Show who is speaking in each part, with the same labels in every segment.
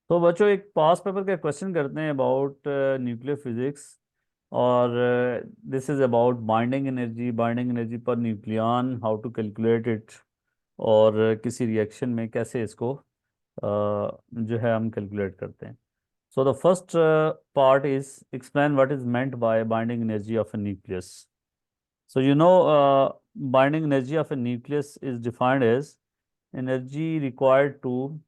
Speaker 1: तो बच्चों एक पास पेपर का क्वेश्चन करते हैं अबाउट न्यूक्लियर फिजिक्स। और this is about binding energy पर nucleon, how to calculate it. और किसी रिएक्शन में कैसे इसको जो है हम कैलकुलेट करते हैं। So the first part is explain what is meant by binding energy of a nucleus. So you know binding energy of a nucleus is defined as energy required to.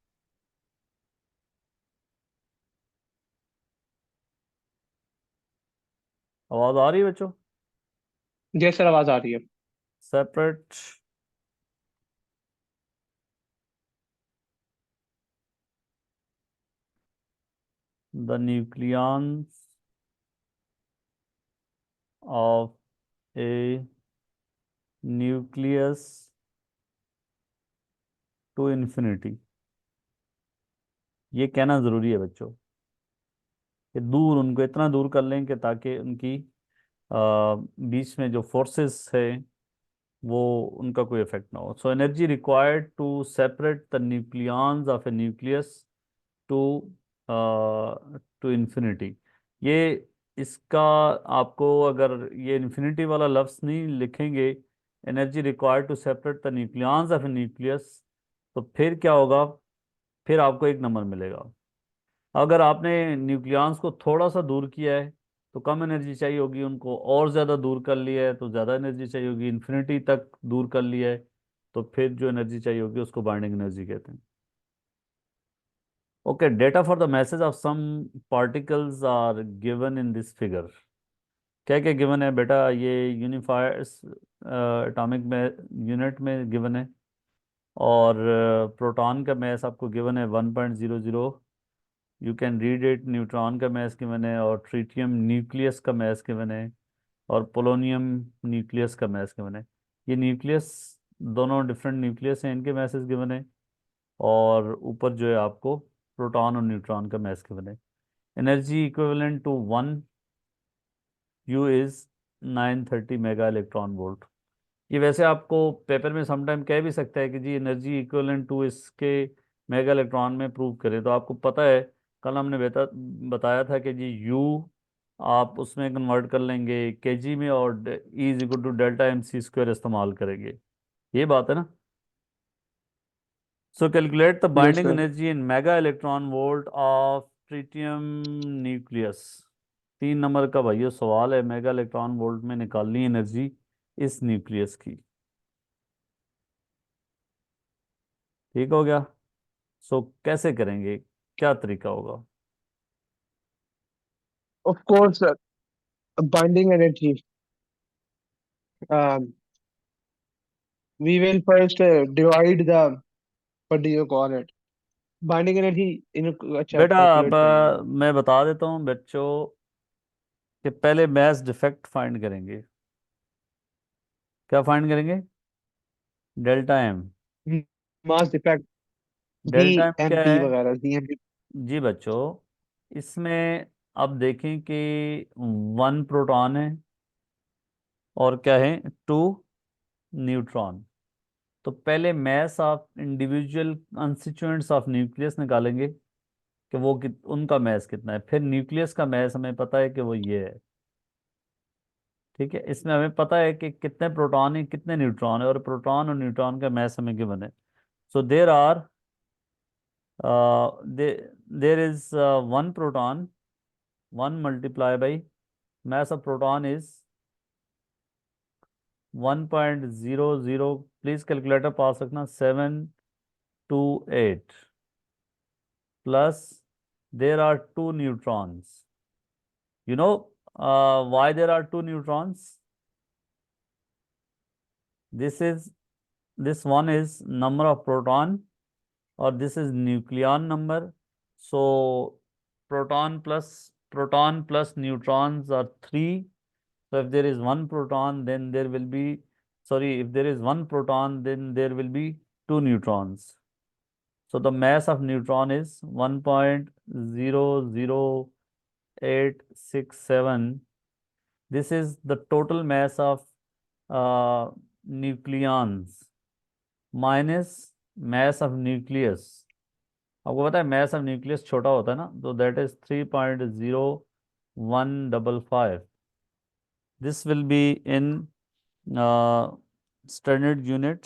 Speaker 1: आवाज आ रही है बच्चों?
Speaker 2: जय सर, आवाज आ रही है।
Speaker 1: Separate the nucleons of a nucleus to infinity। ये कहना ज़रूरी है बच्चों कि दूर उनको इतना दूर कर लें कि ताकि उनकी बीच में जो फोर्सेस है वो उनका कोई इफेक्ट ना हो। So energy required to separate the nucleons of a nucleus to to infinity. ये इसका आपको अगर ये इन्फिनिटी वाला लफ्ज़ नहीं लिखेंगे, energy required to separate the nucleons of a nucleus, तो फिर क्या होगा? फिर आपको एक नंबर मिलेगा। अगर आपने न्यूक्लियॉन्स को थोड़ा सा दूर किया है तो कम एनर्जी चाहिए होगी, उनको और ज़्यादा दूर कर लिया है तो ज़्यादा एनर्जी चाहिए होगी, इन्फिनिटी तक दूर कर लिया है तो फिर जो एनर्जी चाहिए होगी उसको बाइंडिंग एनर्जी कहते हैं। Okay, data for the masses of some particles are given in this figure. क्या क्या गिवन है बेटा? ये यूनिफायर्स एटॉमिक में यूनिट में गिवन है। और प्रोटॉन का मैस आपको गिवन है 1.00। You can read it. Neutron का मैस गिवन है और ट्रिटियम न्यूक्लियस का मैस गिवन है और पोलोनियम न्यूक्लियस का मैस गिवन है। ये न्यूक्लियस दोनों डिफरेंट न्यूक्लियस हैं, इनके मैसेज गिवन है। और ऊपर जो है आपको प्रोटॉन और न्यूट्रॉन का मैस गिवन है। Energy equivalent to 1 U is 930 mega electron volt. ये वैसे आपको पेपर में समटाइम कह भी सकता है कि जी एनर्जी इक्विवेलेंट टू इसके मेगा इलेक्ट्रॉन में प्रूव करें, तो आपको पता है कल हमने बताया था कि जी यू आप उसमें कन्वर्ट कर लेंगे केजी में और E is equal to delta M C square इस्तेमाल करेंगे। ये बात है ना? So calculate the
Speaker 2: yes
Speaker 1: binding
Speaker 2: sir.
Speaker 1: Energy in mega electron volt of tritium nucleus. 3 number का भाइयों सवाल है, मेगा इलेक्ट्रॉन वोल्ट में निकालनी एनर्जी इस न्यूक्लियस की। ठीक हो गया? सो कैसे करेंगे, क्या तरीका होगा?
Speaker 2: Of course sir, binding energy, we will first divide the, what do you call it, binding energy in, अच्छा
Speaker 1: बेटा अब
Speaker 2: कैलकुलेट करेंगे।
Speaker 1: मैं बता देता हूँ बच्चों कि पहले मैथ डिफेक्ट फाइंड करेंगे। क्या फाइंड करेंगे? Delta M.
Speaker 2: मास इफेक्ट, जी,
Speaker 1: डेल्टा एम
Speaker 2: एम
Speaker 1: क्या
Speaker 2: पी
Speaker 1: है?
Speaker 2: वगैरह, जी एम पी।
Speaker 1: जी बच्चों, इसमें अब देखें कि 1 प्रोटॉन है और क्या है, 2 न्यूट्रॉन। तो पहले mass of individual constituents of nucleus निकालेंगे कि वो उनका मैस कितना है। फिर न्यूक्लियस का मैस हमें पता है कि वो ये है। ठीक है, इसमें हमें पता है कि कितने प्रोटॉन है कितने न्यूट्रॉन है, और प्रोटॉन और न्यूट्रॉन का मैस हमें गिवन है। So there are there is 1 proton, 1 × mass of proton is 1.00। Please calculator पास रखना। 728 plus there are 2 neutrons. You know why there are 2 neutrons? This is, this one is number of proton or this is nucleon number. So proton plus neutrons are 3. So if there is 1 proton, then there will be, sorry, if there is 1 proton, then there will be 2 neutrons. So the mass of neutron is 1.00867. This is the total mass of uh, nucleons minus mass of nucleus. आपको पता है mass of nucleus छोटा होता है ना, तो that is 3.0155. This will be in standard unit.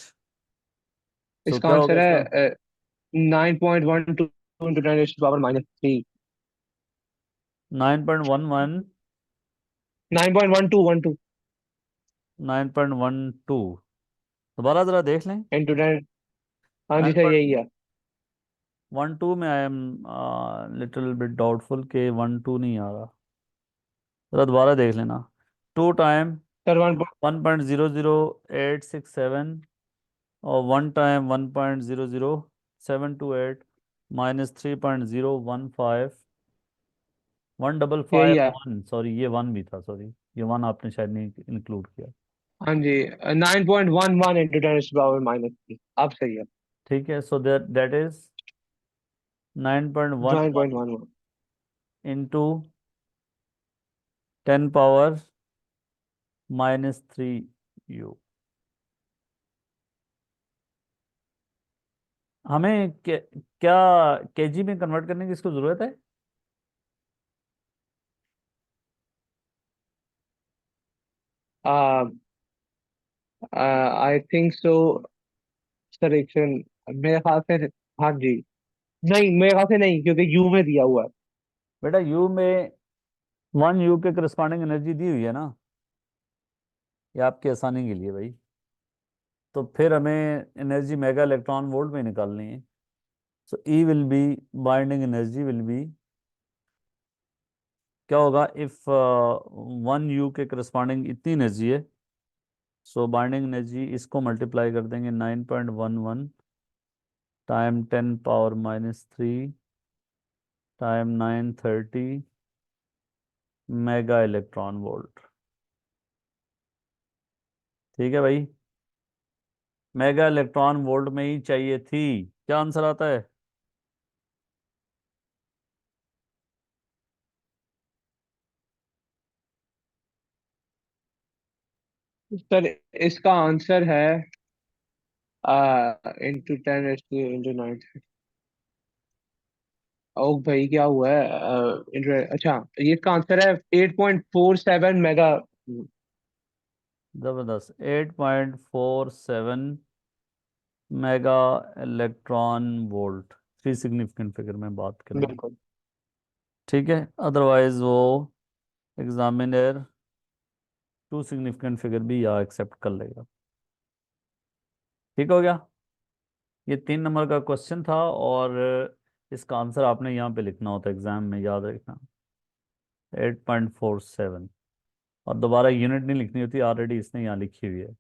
Speaker 1: So
Speaker 2: इसका
Speaker 1: क्या होगा
Speaker 2: आंसर
Speaker 1: इसका?
Speaker 2: है 9.12 इंटू 10⁻³
Speaker 1: 9.11,
Speaker 2: 9.1212
Speaker 1: 9.12. दोबारा ज़रा देख लें।
Speaker 2: इंटू 10। हाँ जी सर, यही है।
Speaker 1: 9.12 में I am little bit doubtful के 12 नहीं आ रहा। ज़रा दोबारा देख लेना। 2 टाइम
Speaker 2: सर
Speaker 1: 1.00867 और 1 टाइम 1.00728 माइनस 3.015 वन डबल
Speaker 2: यही
Speaker 1: फाइव
Speaker 2: है।
Speaker 1: वन सॉरी ये वन भी था, सॉरी ये वन आपने शायद नहीं इंक्लूड किया।
Speaker 2: हाँ जी, 9.11 इंटू 10⁻³ आप सही है।
Speaker 1: ठीक है, so that that is 9.11
Speaker 2: 9.11।
Speaker 1: Into 10⁻³ हमें क्या केजी में कन्वर्ट करने की इसको जरूरत है?
Speaker 2: I think so. सर एक सेकंड, मेरे ख्याल से। हाँ जी। नहीं, मेरे ख्याल से नहीं, क्योंकि यू में दिया हुआ है।
Speaker 1: बेटा यू में 1 यू के करस्पॉन्डिंग एनर्जी दी हुई है ना, ये आपकी आसानी के लिए भाई। तो फिर हमें एनर्जी मेगा इलेक्ट्रॉन वोल्ट में निकालनी है। So E will be, binding energy will be, क्या होगा इफ 1 यू के करस्पॉन्डिंग इतनी एनर्जी है, सो बाइंडिंग एनर्जी इसको मल्टीप्लाई कर देंगे 9.11 time 10⁻³ time 930 mega electron volt. ठीक है भाई, मेगा इलेक्ट्रॉन वोल्ट में ही चाहिए थी। क्या आंसर आता है?
Speaker 2: सर इसका आंसर है इंटू 10⁻⁹ ओ भाई, क्या हुआ है? अच्छा, ये इसका आंसर है 8.47
Speaker 1: जबरदस्त, 8.47 mega electron volt. Three significant figure में बात करेंगे।
Speaker 2: बिल्कुल।
Speaker 1: ठीक है, अदरवाइज वो एग्जामिनर टू सिग्निफिकेंट फिगर भी या एक्सेप्ट कर लेगा। ठीक हो गया। ये 3 नंबर का क्वेश्चन था, और इसका आंसर आपने यहाँ पे लिखना होता है एग्जाम में, याद रखना। 8.47, और दोबारा यूनिट नहीं लिखनी होती, ऑलरेडी इसने यहाँ लिखी हुई है।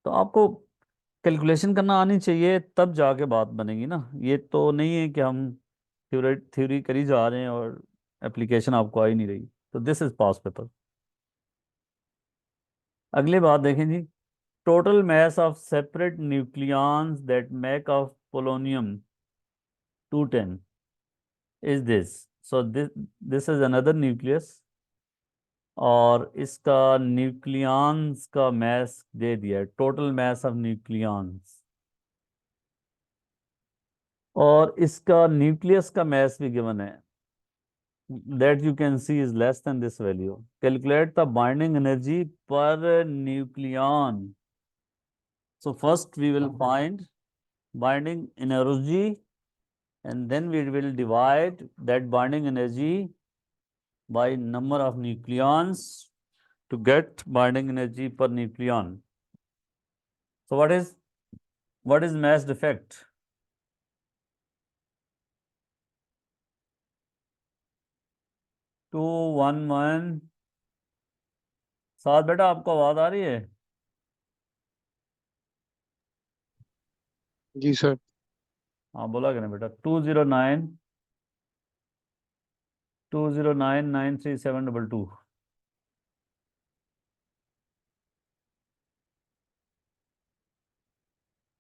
Speaker 1: तो आपको कैलकुलेशन करना आनी चाहिए, तब जाके बात बनेगी ना। ये तो नहीं है कि हम थ्योरी करी जा रहे हैं और एप्लीकेशन आपको आ ही नहीं रही। तो दिस इज पास पेपर। अगली बात देखें जी। Total mass of separate nucleons that make of polonium 210 is this. So this is another nucleus, और इसका न्यूक्लियॉन्स का mass दे दिया है, टोटल mass of nucleons, और इसका न्यूक्लियस का mass भी गिवन है, that you can see is less than this value. Calculate the binding energy per nucleon. So first we will find binding energy, and then we will divide that binding energy by number of nucleons to get binding energy per nucleon. So what is mass defect? 211। साथ बेटा आपको आवाज आ रही है?
Speaker 2: जी sir.
Speaker 1: हाँ बोला क्या बेटा? 209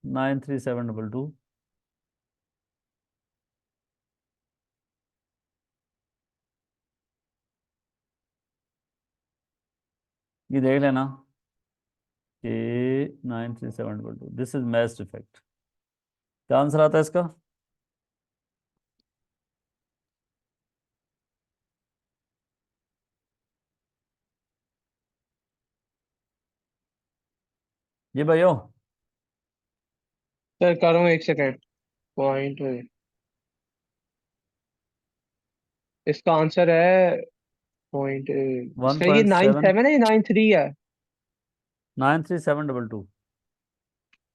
Speaker 1: 93722। ये देख लेना कि 93722, दिस इज mass defect। क्या आंसर आता है इसका? जी भाइयों।
Speaker 2: सर कर रहा हूँ, एक सेकेंड। पॉइंट, इसका आंसर है पॉइंट।
Speaker 1: वन
Speaker 2: सर ये
Speaker 1: पॉइंट
Speaker 2: नाइन
Speaker 1: सेवन
Speaker 2: सेवन है, ये 9-3 है।
Speaker 1: 93722।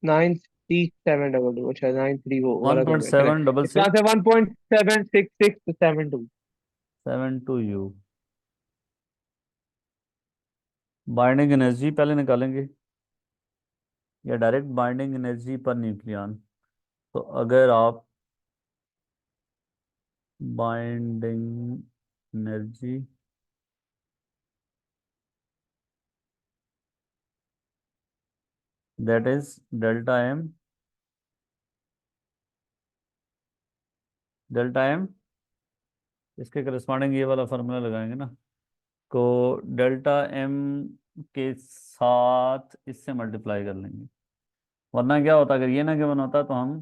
Speaker 2: 9-3-7-2, अच्छा 9-3 वो
Speaker 1: वन
Speaker 2: गलत हो
Speaker 1: पॉइंट
Speaker 2: गया,
Speaker 1: सेवन
Speaker 2: करेक्ट।
Speaker 1: डबल
Speaker 2: इसका
Speaker 1: six
Speaker 2: answer 1.76672।
Speaker 1: 7 2 U। Binding energy पहले निकालेंगे या डायरेक्ट बाइंडिंग एनर्जी पर न्यूक्लियन? तो अगर आप binding energy that is delta M, delta M इसके करस्पॉन्डिंग ये वाला फार्मूला लगाएंगे ना, को डेल्टा एम के साथ इससे मल्टीप्लाई कर लेंगे। वरना क्या होता, अगर ये ना गिवन होता तो हम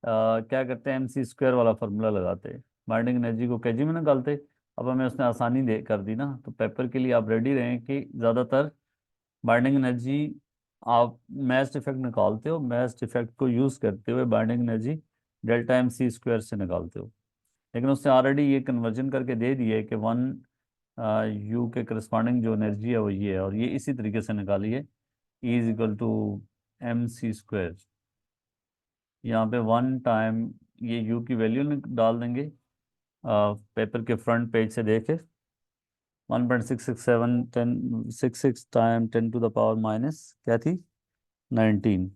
Speaker 1: क्या करते हैं, MC² वाला फार्मूला लगाते, बाइंडिंग एनर्जी को केजी में निकालते। अब हमें उसने आसानी दे कर दी ना, तो पेपर के लिए आप रेडी रहें कि ज़्यादातर बाइंडिंग एनर्जी आप मैस्ट इफेक्ट निकालते हो, मैस्ट इफेक्ट को यूज़ करते हुए बाइंडिंग एनर्जी डेल्टा MC² से निकालते हो। लेकिन उसने ऑलरेडी ये कन्वर्जन करके दे दिया है कि 1 U के करस्पॉन्डिंग जो एनर्जी है वो ये है, और ये इसी तरीके से निकाली है, E = MC²। यहाँ पे 1 टाइम ये U की वैल्यू डाल देंगे, पेपर के फ्रंट पेज से देखे, 1.667 10 66 time 10 to the power minus क्या थी, 19,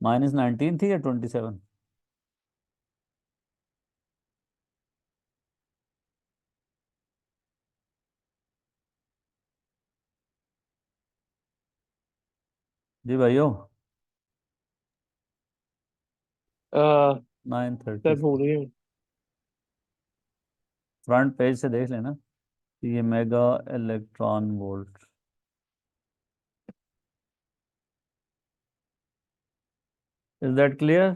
Speaker 1: -19 थी या 27? जी भाइयों। नाइन थर्टी
Speaker 2: सर भूल गए।
Speaker 1: फ्रंट पेज से देख लेना, ये mega electron volt. Is that clear?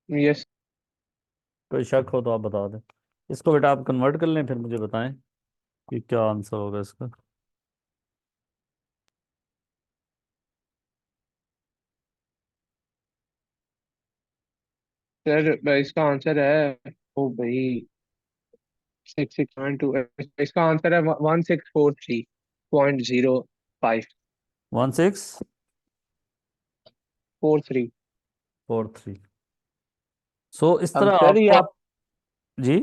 Speaker 2: Yes
Speaker 1: कोई शक हो तो आप बता दें। इसको बेटा आप कन्वर्ट कर लें, फिर मुझे बताएं कि क्या आंसर होगा इसका।
Speaker 2: सर, इसका आंसर है, ओ भाई, 6672। इसका आंसर है 1643.0543।
Speaker 1: 1643। सो इस
Speaker 2: अब
Speaker 1: तरह
Speaker 2: सर ये
Speaker 1: आपको
Speaker 2: आप
Speaker 1: जी।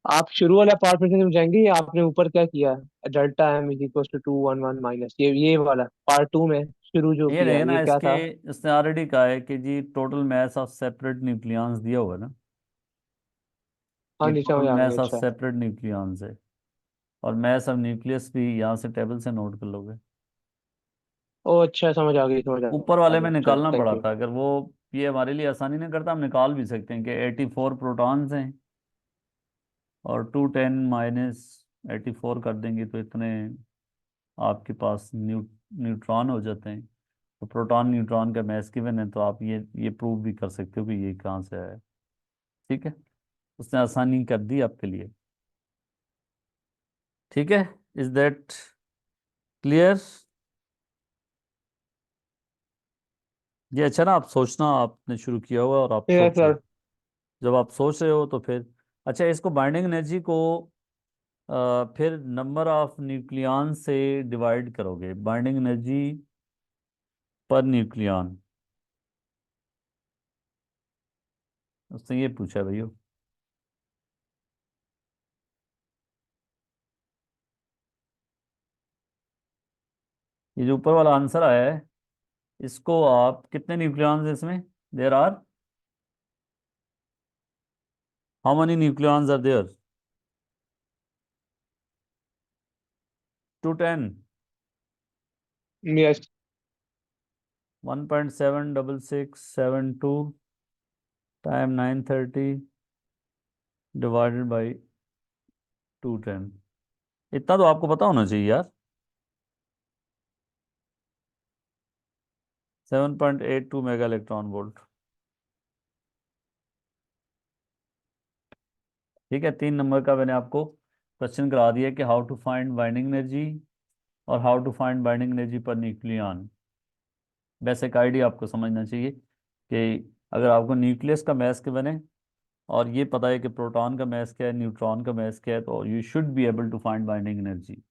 Speaker 2: आप शुरू वाला पार्ट में से समझाएंगे, ये आपने ऊपर क्या किया? Delta M is equal to 211 minus, ये वाला पार्ट 2 में शुरू जो
Speaker 1: ये
Speaker 2: किया,
Speaker 1: नहीं ना
Speaker 2: ये क्या
Speaker 1: इसके,
Speaker 2: था?
Speaker 1: इसने ऑलरेडी कहा है कि जी total mass of separate nucleons दिया हुआ है ना,
Speaker 2: हाँ
Speaker 1: ये
Speaker 2: जी,
Speaker 1: टोटल
Speaker 2: समझ आ गया,
Speaker 1: मास ऑफ
Speaker 2: अच्छा।
Speaker 1: सेपरेट न्यूक्लियॉन्स है। और मास ऑफ न्यूक्लियस भी यहाँ से टेबल से नोट कर लोगे।
Speaker 2: ओ अच्छा, समझ आ गई, समझ
Speaker 1: ऊपर
Speaker 2: आ
Speaker 1: वाले में
Speaker 2: गया सर,
Speaker 1: निकालना
Speaker 2: थैंक
Speaker 1: पड़ा
Speaker 2: यू।
Speaker 1: था, अगर वो ये हमारे लिए आसानी नहीं करता, हम निकाल भी सकते हैं कि 84 प्रोटॉन्स हैं और 210 - 84 कर देंगे तो इतने आपके पास न्यूट्रॉन हो जाते हैं। तो प्रोटॉन न्यूट्रॉन का मैस गिवन है, तो आप ये प्रूव भी कर सकते हो कि ये कहाँ से आया है। ठीक है, उसने आसानी कर दी आपके लिए। ठीक है, इज दैट क्लियर? ये अच्छा ना, आप सोचना आपने शुरू किया हुआ और आप
Speaker 2: ठीक है
Speaker 1: सोचो।
Speaker 2: सर।
Speaker 1: जब आप सोच रहे हो तो फिर अच्छा, इसको बाइंडिंग एनर्जी को फिर नंबर ऑफ न्यूक्लियॉन से डिवाइड करोगे, बाइंडिंग एनर्जी पर न्यूक्लियॉन, उसने ये पूछा है भैया। ये जो ऊपर वाला आंसर आया है, इसको आप कितने न्यूक्लियॉन्स हैं इसमें, there are how many nucleons are there? 210।
Speaker 2: Yes.
Speaker 1: 1.76672 time 930 divided by 210। इतना तो आपको पता होना चाहिए यार। 7.82 मेगा इलेक्ट्रॉन वोल्ट। ठीक है, 3 नंबर का मैंने आपको क्वेश्चन करा दिया कि how to find binding energy और how to find binding energy पर न्यूक्लियन। बेसिक आइडिया आपको समझना चाहिए कि अगर आपको न्यूक्लियस का मास क्या बने और ये पता है कि प्रोटॉन का मास क्या है, न्यूट्रॉन का मास क्या है, तो you should be able to find binding energy.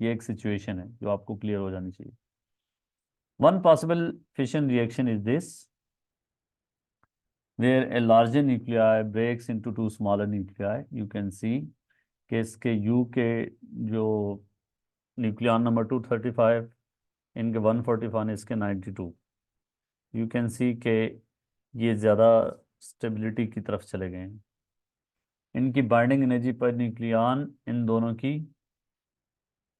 Speaker 1: ये एक सिचुएशन है जो आपको क्लियर हो जानी चाहिए। One possible fission reaction is this where a larger nuclei breaks into two smaller nuclei. You can see कि इसके U के जो न्यूक्लियन नंबर 235, इनके 141, इसके 92। यू कैन सी के ये ज़्यादा स्टेबिलिटी की तरफ चले गए हैं। इनकी बाइंडिंग एनर्जी पर न्यूक्लियन इन दोनों की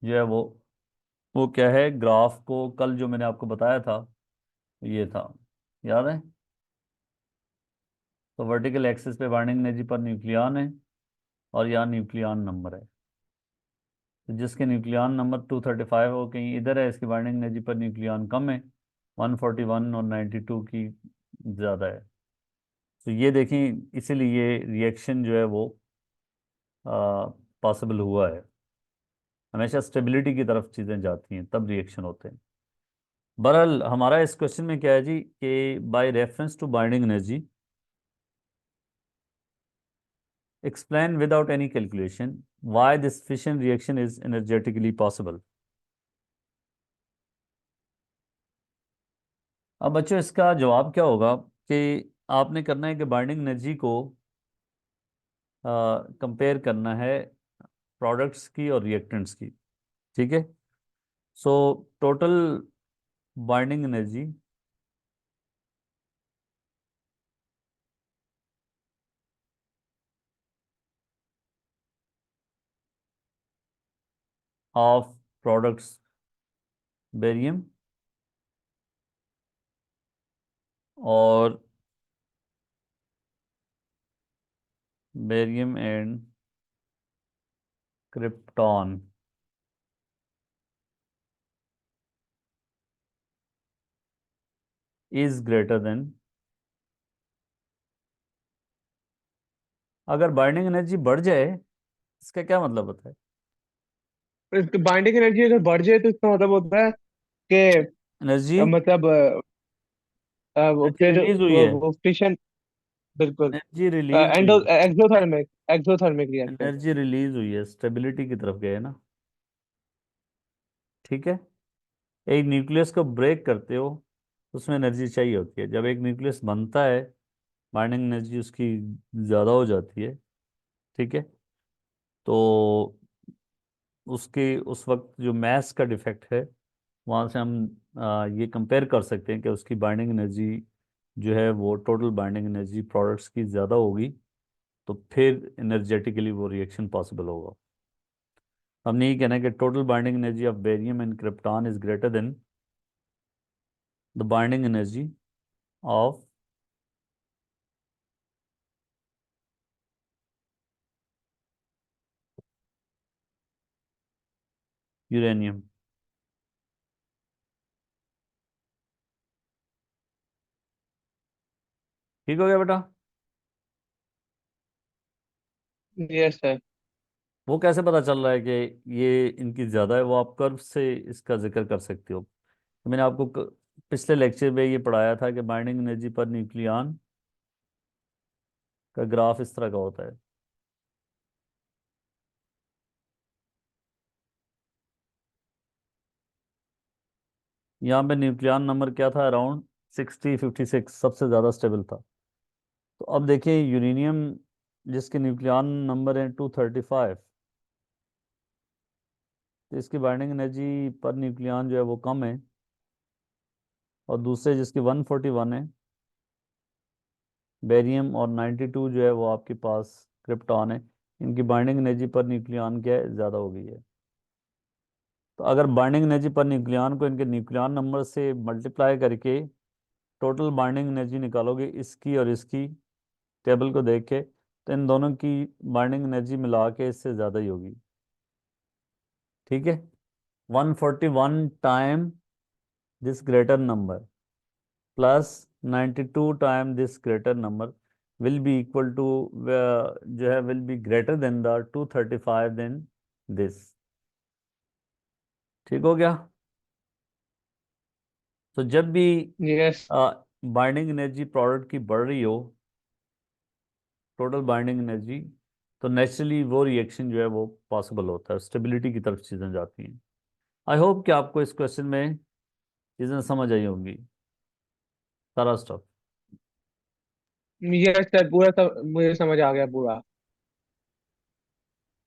Speaker 1: जो है वो क्या है, ग्राफ को कल जो मैंने आपको बताया था ये था, याद है? तो वर्टिकल एक्सिस पे बाइंडिंग एनर्जी पर न्यूक्लियन है और यहाँ न्यूक्लियन नंबर है। तो जिसके न्यूक्लियन नंबर 235 हो, कहीं इधर है, इसकी बाइंडिंग एनर्जी पर न्यूक्लियन कम है, 141 और 92 की ज़्यादा है। तो ये देखें, इसीलिए ये रिएक्शन जो है वो पॉसिबल हुआ है। हमेशा स्टेबिलिटी की तरफ चीज़ें जाती हैं तब रिएक्शन होते हैं। बहरहाल हमारा इस क्वेश्चन में क्या है जी कि by reference to binding energy explain without any calculation why this fission reaction is energetically possible। अब बच्चों इसका जवाब क्या होगा कि आपने करना है कि बाइंडिंग एनर्जी को कंपेयर करना है प्रोडक्ट्स की और रिएक्टेंट्स की। ठीक है, so total binding energy of products barium और barium and krypton is greater than. अगर बाइंडिंग एनर्जी बढ़ जाए इसका क्या मतलब होता है?
Speaker 2: बाइंडिंग एनर्जी अगर बढ़ जाए तो इसका मतलब होता है कि
Speaker 1: एनर्जी
Speaker 2: मतलब
Speaker 1: एनर्जी
Speaker 2: फिर
Speaker 1: रिलीज हुई है।
Speaker 2: वो फिशन, बिल्कुल
Speaker 1: एनर्जी रिलीज हुई है।
Speaker 2: Exothermic exothermic reaction.
Speaker 1: Energy release हुई है, स्टेबिलिटी की तरफ गए ना। ठीक है, एक न्यूक्लियस को ब्रेक करते हो उसमें एनर्जी चाहिए होती है। जब एक न्यूक्लियस बनता है बाइंडिंग एनर्जी उसकी ज़्यादा हो जाती है। ठीक है, तो उसके उस वक्त जो मास का डिफेक्ट है वहाँ से हम ये कंपेयर कर सकते हैं कि उसकी बाइंडिंग एनर्जी जो है वो टोटल बाइंडिंग एनर्जी प्रोडक्ट्स की ज़्यादा होगी, तो फिर एनर्जेटिकली वो रिएक्शन पॉसिबल होगा। हमने ये कहना है कि total binding energy of barium and krypton is greater than the binding energy of uranium. ठीक हो गया बेटा?
Speaker 2: Yes sir.
Speaker 1: वो कैसे पता चल रहा है कि ये इनकी ज़्यादा है? वो आप कर्व से इसका जिक्र कर सकते हो। तो मैंने आपको पिछले लेक्चर में ये पढ़ाया था कि बाइंडिंग एनर्जी पर न्यूक्लियन का ग्राफ इस तरह का होता है। यहाँ पे न्यूक्लियन नंबर क्या था, अराउंड 6056, सबसे ज़्यादा स्टेबल था। तो अब देखिए यूरेनियम जिसके न्यूक्लियन नंबर है 235, तो इसकी बाइंडिंग एनर्जी पर न्यूक्लियन जो है वो कम है। और दूसरे जिसकी 141 है बेरियम, और 92 जो है वो आपके पास क्रिप्टॉन है, इनकी बाइंडिंग एनर्जी पर न्यूक्लियन क्या है, ज़्यादा हो गई है। तो अगर बाइंडिंग एनर्जी पर न्यूक्लियन को इनके न्यूक्लियन नंबर से मल्टीप्लाई करके टोटल बाइंडिंग एनर्जी निकालोगे इसकी और इसकी टेबल को देख के, तो इन दोनों की बाइंडिंग एनर्जी मिला के इससे ज़्यादा ही होगी। ठीक है, 141 time this greater number. Plus 92 time this greater number will be equal to, जो है will be greater than the 235 than this. ठीक हो गया। तो जब भी
Speaker 2: यस।
Speaker 1: बाइंडिंग एनर्जी प्रोडक्ट की बढ़ रही हो, टोटल बाइंडिंग एनर्जी, तो नेचुरली वो रिएक्शन जो है वो पॉसिबल होता है, स्टेबिलिटी की तरफ चीज़ें जाती हैं। आई होप कि आपको इस क्वेश्चन में चीज़ें समझ आई होंगी, सारा स्टफ।
Speaker 2: यस सर, पूरा मुझे समझ आ गया पूरा।